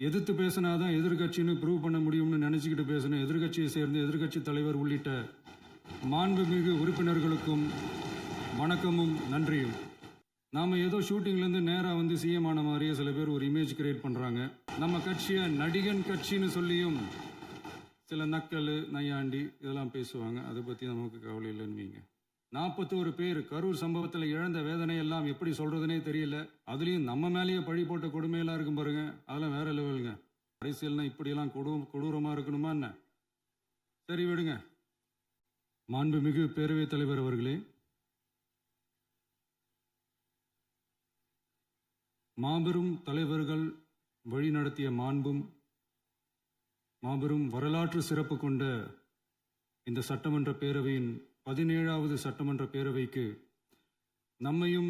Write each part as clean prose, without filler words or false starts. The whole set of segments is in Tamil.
எதிர்த்து பேசினாதான் எதிர்கட்சின்னு ப்ரூவ் பண்ண முடியும்னு நினச்சிக்கிட்டு பேசின எதிர்கட்சியை சேர்ந்த எதிர்கட்சி தலைவர் உள்ளிட்ட மாண்புமிகு உறுப்பினர்களுக்கும் வணக்கமும் நன்றியும். நாம் ஏதோ ஷூட்டிங்லேருந்து நேராக வந்து சிஎம் ஆன மாதிரியே சில பேர் ஒரு இமேஜ் கிரியேட் பண்ணுறாங்க. நம்ம கட்சியை நடிகன் கட்சின்னு சொல்லியும் சில நக்கல் நையாண்டி இதெல்லாம் பேசுவாங்க. அதை பற்றி நமக்கு கவலை இல்லைன்னு வைங்க. 41 பேர் கரூர் சம்பவத்தில் இழந்த வேதனை எல்லாம் எப்படி சொல்றதுனே தெரியல. அதுலயும் நம்ம மேலேயே பழி போட்ட கொடுமையெல்லாம் இருக்கும் பாருங்க, அதெல்லாம் வேற லெவலுங்க. அரசியல்னா இப்படியெல்லாம் கொடூரமா இருக்கணுமா என்ன? சரி விடுங்க. மாண்புமிகு பேரவைத் தலைவர் அவர்களே, மாபெரும் தலைவர்கள் வழிநடத்திய மாண்பும் மாபெரும் வரலாற்று சிறப்பு கொண்ட இந்த சட்டமன்ற பேரவையின் 17வது சட்டமன்ற பேரவைக்கு நம்மையும்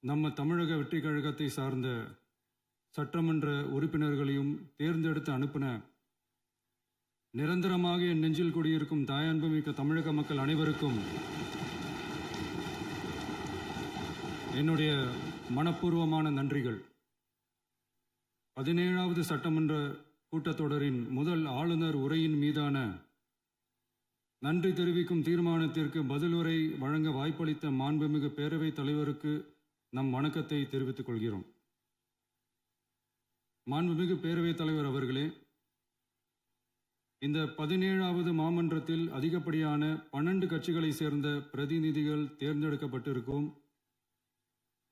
நம்ம தமிழக வெற்றி கழகத்தை சார்ந்த சட்டமன்ற உறுப்பினர்களையும் தேர்ந்தெடுத்து அனுப்பின நிரந்தரமாக என் நெஞ்சில் குடியிருக்கும் தாயன்புமிக்க தமிழக மக்கள் அனைவருக்கும் என்னுடைய மனப்பூர்வமான நன்றிகள். 17வது சட்டமன்ற கூட்டத்தொடரின் முதல் ஆளுநர் உரையின் மீதான நன்றி தெரிவிக்கும் தீர்மானத்திற்கு பதிலுரை வழங்க வாய்ப்பளித்த மாண்புமிகு பேரவைத் தலைவருக்கு நம் வணக்கத்தை தெரிவித்துக் கொள்கிறோம். மாண்புமிகு பேரவைத் தலைவர் அவர்களே, இந்த 17வது மாமன்றத்தில் அதிகப்படியான 12 கட்சிகளை சேர்ந்த பிரதிநிதிகள் தேர்ந்தெடுக்கப்பட்டிருக்கும்.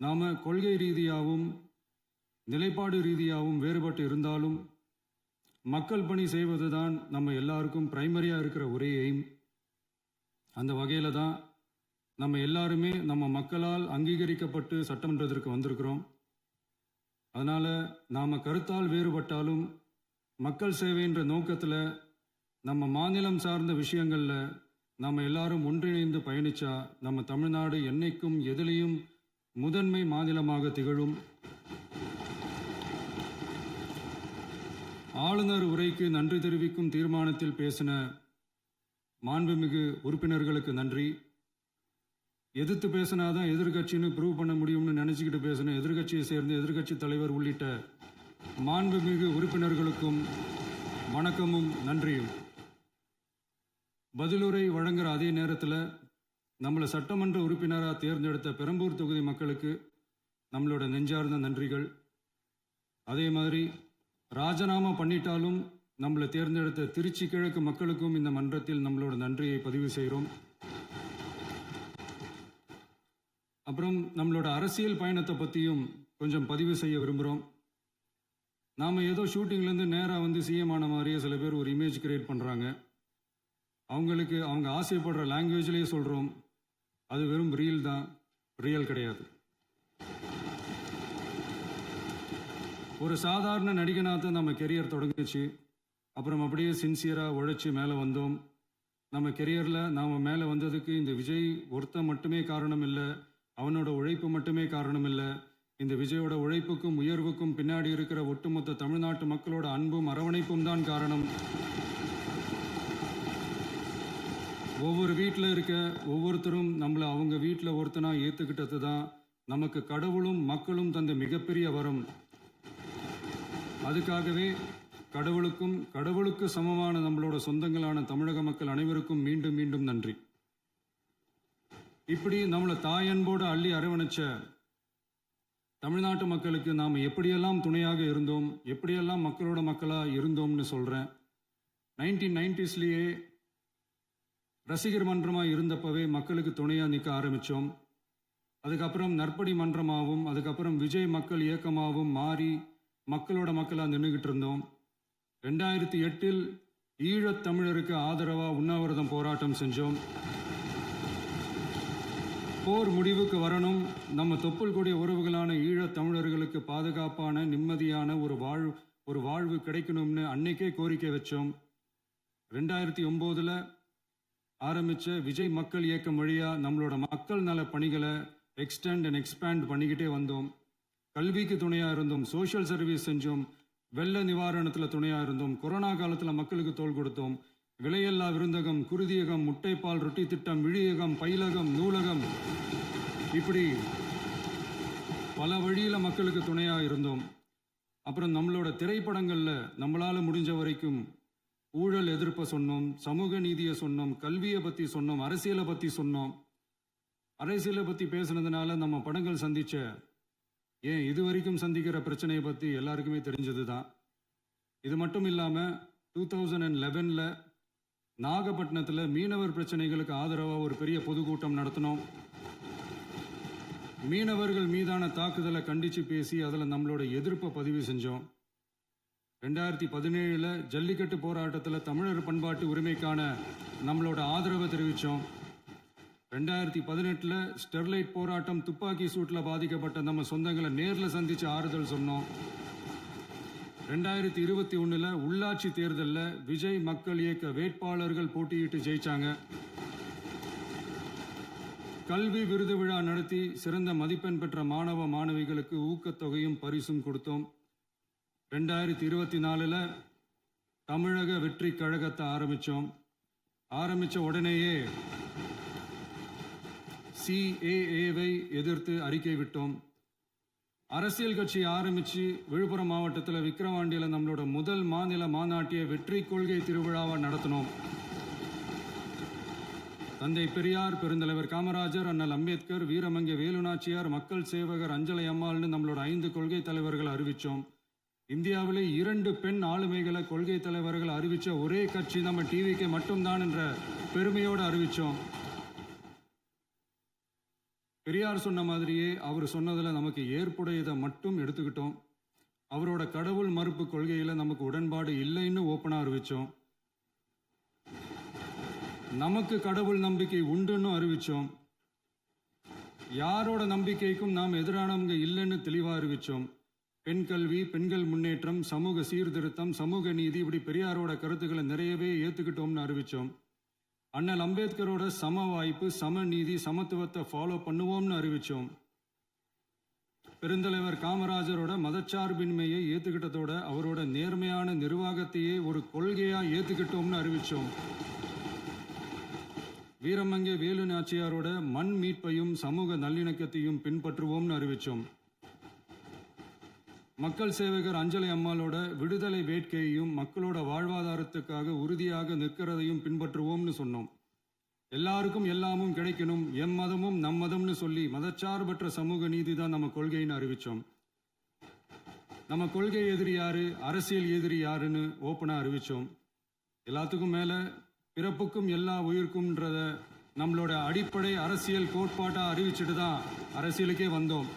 நாம கொள்கை ரீதியாகவும் நிலைப்பாடு ரீதியாகவும் வேறுபட்டு இருந்தாலும் மக்கள் பணி செய்வதுதான் நம்ம எல்லாருக்கும் பிரைமரியா இருக்கிற ஒரே எய்ம். அந்த வகையில தான் நம்ம எல்லாருமே நம்ம மக்களால் அங்கீகரிக்கப்பட்டு சட்டமன்றத்திற்கு வந்திருக்கிறோம். அதனால நாம கருத்தால் வேறுபட்டாலும் மக்கள் சேவை என்ற நோக்கத்தில் நம்ம மாநிலம் சார்ந்த விஷயங்கள்ல நம்ம எல்லாரும் ஒன்றிணைந்து பயணிச்சா நம்ம தமிழ்நாடு என்னைக்கும் எதிலையும் முதன்மை மாநிலமாக திகழும். ஆளுநர் உரைக்கு நன்றி தெரிவிக்கும் தீர்மானத்தில் பேசின மாண்புமிகு உறுப்பினர்களுக்கு நன்றி. எதிர்த்து பேசினாதான் எதிர்கட்சின்னு ப்ரூவ் பண்ண முடியும்னு நினச்சிக்கிட்டு பேசின எதிர்கட்சியை சேர்ந்த எதிர்கட்சி தலைவர் உள்ளிட்ட மாண்புமிகு உறுப்பினர்களுக்கும் வணக்கமும் நன்றியும். பதிலுரை வழங்குற அதே நேரத்தில் நம்மளை சட்டமன்ற உறுப்பினராக தேர்ந்தெடுத்த பெரம்பூர் தொகுதி மக்களுக்கு நம்மளோட நெஞ்சார்ந்த நன்றிகள். அதே மாதிரி ராஜினாமா பண்ணிட்டாலும் நம்மளை தேர்ந்தெடுத்த திருச்சி கிழக்கு மக்களுக்கும் இந்த மன்றத்தில் நம்மளோட நன்றியை பதிவு செய்கிறோம். அப்புறம் நம்மளோட அரசியல் பயணத்தை பற்றியும் கொஞ்சம் பதிவு செய்ய விரும்புகிறோம். நாம் ஏதோ ஷூட்டிங்லேருந்து நேராக வந்து சிஎம் ஆன மாதிரியே சில பேர் ஒரு இமேஜ் கிரியேட் பண்ணுறாங்க. அவங்களுக்கு அவங்க ஆசைப்படுற லாங்குவேஜ்லேயே சொல்கிறோம், அது வெறும் ரீல் தான், ரியல் கிடையாது. ஒரு சாதாரண நடிகனாக தான் நம்ம கெரியர் தொடங்குச்சு. அப்புறம் அப்படியே சின்சியராக உழைச்சி மேலே வந்தோம். நம்ம கெரியரில் நாம் மேலே வந்ததுக்கு இந்த விஜய் ஒருத்தன் மட்டுமே காரணம் இல்லை, அவனோட உழைப்பு மட்டுமே காரணம் இல்லை. இந்த விஜயோட உழைப்புக்கும் உயர்வுக்கும் பின்னாடி இருக்கிற ஒட்டுமொத்த தமிழ்நாட்டு மக்களோட அன்பும் அரவணைப்பும் தான் காரணம். ஒவ்வொரு வீட்டில் இருக்க ஒவ்வொருத்தரும் நம்மளை அவங்க வீட்டில் ஒருத்தனாக ஏற்றுக்கிட்டது தான் நமக்கு கடவுளும் மக்களும் தந்த மிகப்பெரிய வரம். அதுக்காகவே கடவுளுக்கு சமமான நம்மளோட சொந்தங்களான தமிழக மக்கள் அனைவருக்கும் மீண்டும் மீண்டும் நன்றி. இப்படி நம்மளை தாயன்போடு அள்ளி அரவணைச்ச தமிழ்நாட்டு மக்களுக்கு நாம் எப்படியெல்லாம் துணையாக இருந்தோம், எப்படியெல்லாம் மக்களோட மக்களாக இருந்தோம்னு சொல்கிறேன். 1990ஸ்லேயே ரசிகர் மன்றமாக இருந்தப்பவே மக்களுக்கு துணையாக நிற்க ஆரம்பித்தோம். அதுக்கப்புறம் நற்படி மன்றமாகவும் அதுக்கப்புறம் விஜய் மக்கள் இயக்கமாகவும் மாறி மக்களோட மக்களாக நின்றுகிட்டு இருந்தோம். 2008 ஈழத் தமிழருக்கு ஆதரவாக உண்ணாவிரதம் போராட்டம் செஞ்சோம். போர் முடிவுக்கு வரணும், நம்ம தொப்புள் கூடிய உறவுகளான ஈழத் தமிழர்களுக்கு பாதுகாப்பான நிம்மதியான ஒரு வாழ்வு கிடைக்கணும்னு அன்னைக்கே கோரிக்கை வச்சோம். 2009 ஆரம்பித்த விஜய் மக்கள் இயக்கம் வழியாக நம்மளோட மக்கள் நல பணிகளை எக்ஸ்டெண்ட் அண்ட் எக்ஸ்பேண்ட் பண்ணிக்கிட்டே வந்தோம். கல்விக்கு துணையாக இருந்தோம், சோஷியல் சர்வீஸ் செஞ்சோம், வெள்ள நிவாரணத்தில் துணையாக இருந்தோம், கொரோனா காலத்தில் மக்களுக்கு தோள் கொடுத்தோம். விலையில்லா விருந்தகம், குருதியகம், முட்டைப்பால் ரொட்டி திட்டம், விழியகம், பயிலகம், நூலகம், இப்படி பல வழியில் மக்களுக்கு துணையாக இருந்தோம். அப்புறம் நம்மளோட திரைப்படங்கள்ல நம்மளால முடிஞ்ச வரைக்கும் ஊழல் எதிர்ப்பை சொன்னோம், சமூக நீதியை சொன்னோம், கல்வியை பத்தி சொன்னோம், அரசியலை பத்தி சொன்னோம். அரசியலை பத்தி பேசுனதுனால நம்ம படங்கள் சந்திச்ச இது வரைக்கும் சந்திக்கிற பிரச்சனையை பத்தி எல்லாருக்குமே தெரிஞ்சது தான். இது மட்டும் இல்லாம 2011ல் நாகப்பட்டினத்தில் மீனவர் பிரச்சனைகளுக்கு ஆதரவாக ஒரு பெரிய பொதுக்கூட்டம் நடத்தினோம். மீனவர்கள் மீதான தாக்குதலை கண்டித்து பேசி அதில் நம்மளோட எதிர்ப்பை பதிவு செஞ்சோம். 2017ல் ஜல்லிக்கட்டு போராட்டத்தில் தமிழர் பண்பாட்டு உரிமைக்கான நம்மளோட ஆதரவை தெரிவித்தோம். 2018ல் ஸ்டெர்லைட் போராட்டம் துப்பாக்கி சூட்டில் பாதிக்கப்பட்ட நம்ம சொந்தங்களை நேரில் சந்தித்து ஆறுதல் சொன்னோம். 2021ல் உள்ளாட்சி தேர்தலில் விஜய் மக்கள் இயக்க வேட்பாளர்கள் போட்டியிட்டு ஜெயிச்சாங்க. கல்வி விருது விழா நடத்தி சிறந்த மதிப்பெண் பெற்ற மாணவ மாணவிகளுக்கு ஊக்கத்தொகையும் பரிசும் கொடுத்தோம். 2024ல் தமிழக வெற்றி கழகத்தை ஆரம்பிச்ச உடனேயே CAAவை எதிர்த்து அறிக்கை விட்டோம். அரசியல் கட்சி ஆரம்பிச்சு விழுப்புரம் மாவட்டத்தில் விக்கிரவாண்டியில் நம்மளோட முதல் மாநில மாநாட்டிய வெற்றி கொள்கை திருவிழாவை நடத்தினோம். தந்தை பெரியார், பெருந்தலைவர் காமராஜர், அண்ணல் அம்பேத்கர், வீரமங்கை வேலுநாச்சியார், மக்கள் சேவகர் அஞ்சலை அம்மாள்னு நம்மளோட 5 கொள்கை தலைவர்களை அறிவிச்சோம். இந்தியாவிலே 2 பெண் ஆளுமைகளை கொள்கை தலைவர்கள் அறிவிச்ச ஒரே கட்சி நம்ம டிவிக்கு மட்டும்தான் என்ற பெருமையோடு அறிவிச்சோம். பெரியார் சொன்ன மாதிரியே அவர் சொன்னதில் நமக்கு ஏற்புடையதை மட்டும் எடுத்துக்கிட்டோம். அவரோட கடவுள் மறுப்பு கொள்கையில் நமக்கு உடன்பாடு இல்லைன்னு ஓப்பனாக அறிவித்தோம். நமக்கு கடவுள் நம்பிக்கை உண்டுன்னு அறிவித்தோம். யாரோட நம்பிக்கைக்கும் நாம் எதிரானவங்க இல்லைன்னு தெளிவாக அறிவித்தோம். பெண் கல்வி, பெண்கள் முன்னேற்றம், சமூக சீர்திருத்தம், சமூக நீதி, இப்படி பெரியாரோட கருத்துக்களை நிறையவே ஏற்றுக்கிட்டோம்னு அறிவித்தோம். அண்ணல் அம்பேத்கரோட சம வாய்ப்பு, சம நீதி, சமத்துவத்தை ஃபாலோ பண்ணுவோம்னு அறிவித்தோம். பெருந்தலைவர் காமராஜரோட மதச்சார்பின்மையை ஏற்றுக்கிட்டதோட அவரோட நேர்மையான நிர்வாகத்தையே ஒரு கொள்கையாக ஏற்றுக்கிட்டோம்னு அறிவித்தோம். வீரமங்கை வேலு நாச்சியாரோட மண் மீட்பையும் சமூக நல்லிணக்கத்தையும் பின்பற்றுவோம்னு அறிவித்தோம். மக்கள் சேவகர் அஞ்சலை அம்மாளோட விடுதலை வேட்கையையும் மக்களோட வாழ்வாதாரத்துக்காக உறுதியாக நிற்கிறதையும் பின்பற்றுவோம்னு சொன்னோம். எல்லாருக்கும் எல்லாமும் கிடைக்கணும், எம் மதமும் நம் மதம்னு சொல்லி மதச்சார்பற்ற சமூக நீதி தான் நம்ம கொள்கைன்னு அறிவித்தோம். நம்ம கொள்கை எதிரி யாரு, அரசியல் எதிரி யாருன்னு ஓப்பனாக அறிவித்தோம். எல்லாத்துக்கும் மேலே பிறப்புக்கும் எல்லா உயிருக்கும்ன்றத நம்மளோட அடிப்படை அரசியல் கோட்பாட்டாக அறிவிச்சுட்டு தான் அரசியலுக்கே வந்தோம்.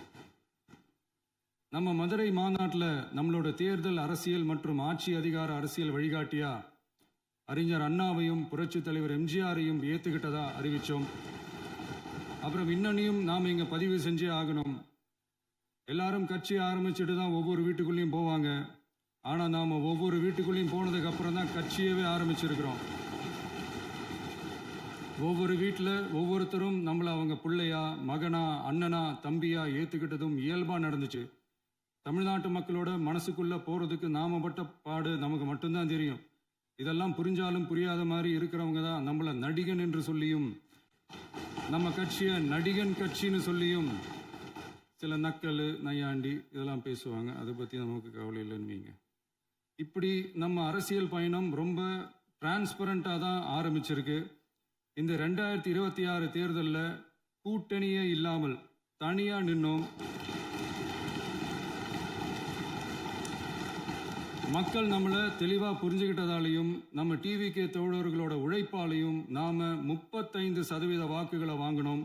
நம்ம மதுரை மாநாட்டில் நம்மளோட தேர்தல் அரசியல் மற்றும் ஆட்சி அதிகார அரசியல் வழிகாட்டியா அறிஞர் அண்ணாவையும் புரட்சி தலைவர் எம்ஜிஆரையும் ஏற்றுக்கிட்டதா அறிவித்தோம். அப்புறம் இன்னனையும் நாம் இங்கே பதிவு செஞ்சே ஆகணும். எல்லாரும் கட்சி ஆரம்பிச்சுட்டு தான் ஒவ்வொரு வீட்டுக்குள்ளேயும் போவாங்க. ஆனால் நாம் ஒவ்வொரு வீட்டுக்குள்ளேயும் போனதுக்கு அப்புறம் தான் கட்சியவே ஆரம்பிச்சிருக்கிறோம். ஒவ்வொரு வீட்டில் ஒவ்வொருத்தரும் நம்மளை அவங்க பிள்ளையா, மகனா, அண்ணனா, தம்பியா ஏற்றுக்கிட்டதும் இயல்பாக நடந்துச்சு. தமிழ்நாட்டு மக்களோட மனசுக்குள்ள போறதுக்கு நாம பட்ட பாடு நமக்கு மட்டும்தான் தெரியும். இதெல்லாம் புரிஞ்சாலும் புரியாத மாதிரி இருக்கிறவங்க தான் நம்மளை நடிகன் என்று சொல்லியும் நம்ம கட்சியை நடிகன் கட்சின்னு சொல்லியும் சில நக்கல், நையாண்டி இதெல்லாம் பேசுவாங்க. அதை பற்றி நமக்கு கவலை இல்லைன்னு. இப்படி நம்ம அரசியல் பயணம் ரொம்ப டிரான்ஸ்பரண்டாக தான் ஆரம்பிச்சிருக்கு. இந்த 2026 தேர்தலில் கூட்டணியே இல்லாமல் தனியாக நின்னோம். மக்கள் நம்மளை தெளிவாக புரிஞ்சுக்கிட்டதாலையும் நம்ம டிவிகே தோழர்களோட உழைப்பாலையும் நாம் 35% வாக்குகளை வாங்கினோம்.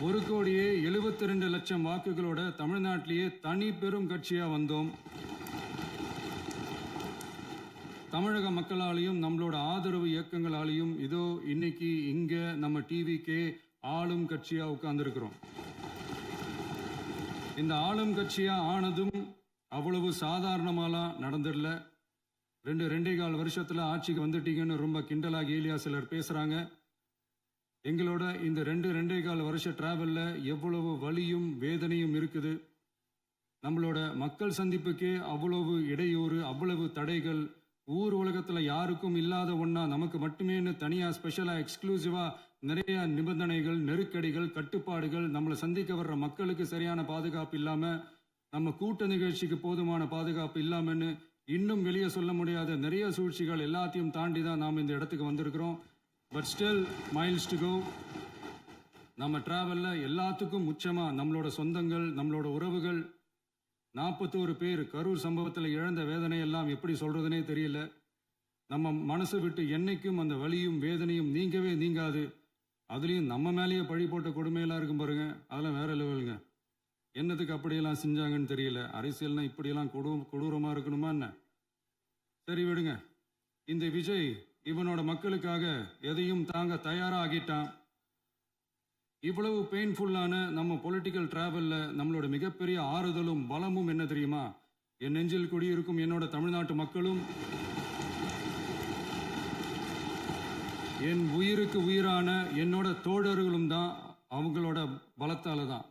1,72,00,000 வாக்குகளோட தமிழ்நாட்டிலேயே தனி பெரும் கட்சியாக வந்தோம். தமிழக மக்களாலையும் நம்மளோட ஆதரவு இயக்கங்களாலையும் இதோ இன்னைக்கு இங்கே நம்ம டிவிகே ஆளும் கட்சியாக உட்கார்ந்துருக்கிறோம். இந்த ஆளும் கட்சியாக ஆனதும் அவ்வளவு சாதாரணமாலாம் நடந்துடல. 2.25 வருஷத்தில் ஆட்சிக்கு வந்துட்டீங்கன்னு ரொம்ப கிண்டலா கேலியா சிலர் பேசுகிறாங்க. எங்களோட இந்த 2.25 வருஷ டிராவலில் எவ்வளவு வலியும் வேதனையும் இருக்குது. நம்மளோட மக்கள் சந்திப்புக்கே அவ்வளவு இடையூறு, அவ்வளவு தடைகள், ஊர் உலகத்தில் யாருக்கும் இல்லாத ஒன்றா நமக்கு மட்டுமேன்னு தனியாக ஸ்பெஷலாக எக்ஸ்க்ளூசிவாக நிறைய நிபந்தனைகள், நெருக்கடிகள், கட்டுப்பாடுகள், நம்மளை சந்திக்க வர்ற மக்களுக்கு சரியான பாதுகாப்பு இல்லாமல் நம்ம கூட்ட நிகழ்ச்சிக்கு போதுமான பாதுகாப்பு இல்லாமன்னு இன்னும் வெளியே சொல்ல முடியாத நிறைய சூழ்ச்சிகள் எல்லாத்தையும் தாண்டி தான் நாம் இந்த இடத்துக்கு வந்திருக்கிறோம். But still miles to go. நம்ம டிராவல்ல எல்லாத்துக்கும் உச்சமா நம்மளோட சொந்தங்கள், நம்மளோட உறவுகள், 41 பேர் கரூர் சம்பவத்தில் இழந்த வேதனை எல்லாம் எப்படி சொல்றதுனே தெரியல. நம்ம மனசு விட்டு என்னைக்கும் அந்த வலியும் வேதனையும் நீங்கவே நீங்காது. அதுலேயும் நம்ம மேலேயே பழி போட்ட கொடுமையெல்லாம் இருக்கும் பாருங்க, அதெல்லாம் வேற லெவலுங்க. என்னத்துக்கு அப்படியெல்லாம் செஞ்சாங்கன்னு தெரியல. அரசியல்னா இப்படியெல்லாம் கொடூரமாக இருக்கணுமா என்ன? சரி விடுங்க. இந்த விஜய் இவனோட மக்களுக்காக எதையும் தாங்க தயாராக ஆகிட்டான். இவ்வளவு பெயின்ஃபுல்லான நம்ம பொலிட்டிக்கல் டிராவல்ல நம்மளோட மிகப்பெரிய ஆறுதலும் பலமும் என்ன தெரியுமா? என் நெஞ்சில் குடியிருக்கும் என்னோட தமிழ்நாட்டு மக்களும், என் உயிருக்கு உயிரான என்னோட தோழர்களும் தான். அவங்களோட பலத்தால தான்.